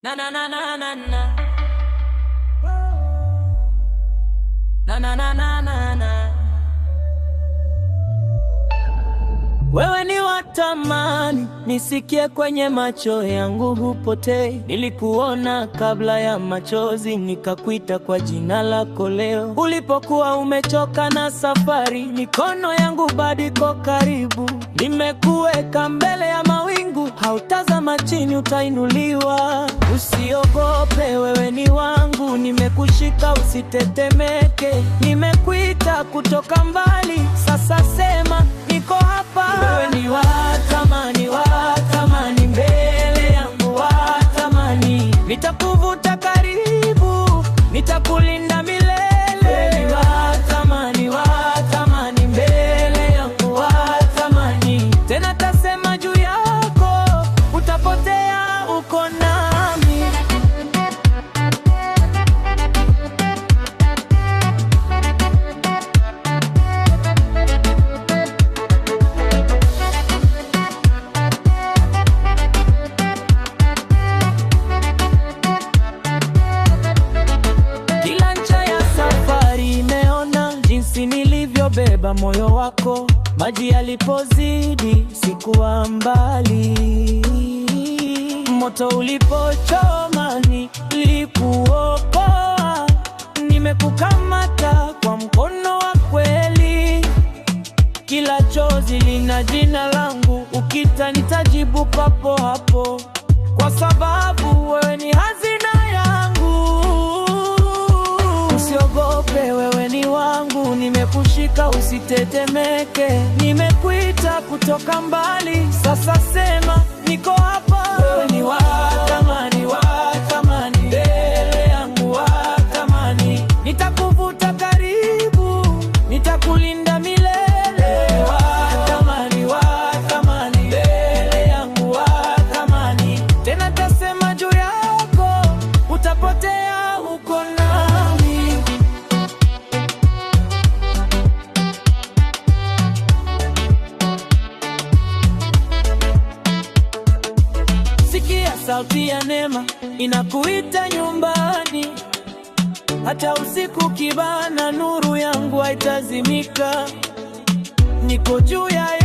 Na na na na na na. Na na na na na na. Wewe ni watamani, nisikie kwenye macho yangu hupotei. Nilikuona kabla ya machozi, nikakuita kwa jina lako leo. Ulipokuwa umechoka na safari, mikono yangu bado iko karibu. Nimekuweka mbele ya mawingu, hautazama chini utainuliwa. Usiogope, wewe ni wangu, nimekushika usitetemeke. Nimekuita kutoka mbali, sasa sema niko hapa. Wewe ni watamani, mbele yangu watamani. Nitakuvuta karibu, nitakulinda milele. Wewe ni watamani, mbele yangu watamani. Tena tasema juu yako, utapotea uko nami. Nilivyobeba moyo wako, maji yalipozidi sikuwa mbali. Moto ulipochoma nilikuokoa. Nimekukamata kwa mkono wa kweli. Kila chozi lina jina langu, ukita nitajibu papo hapo, kwa sababu wewe ni hazina yangu. Usiogope, wewe ni wangu, nimekushika usitetemeke. Nimekuita kutoka mbali, sasa sema niko hapa. Wewe ni watamani, mbele yangu watamani. Nitakuvuta karibu, nitakulinda milele. Watamani, mbele yangu watamani. Tena tasema juu yako, utapotea uko nami. Sikia sauti ya neema inakuita nyumbani. Hata usiku kibana, nuru yangu haitazimika. Niko juu ya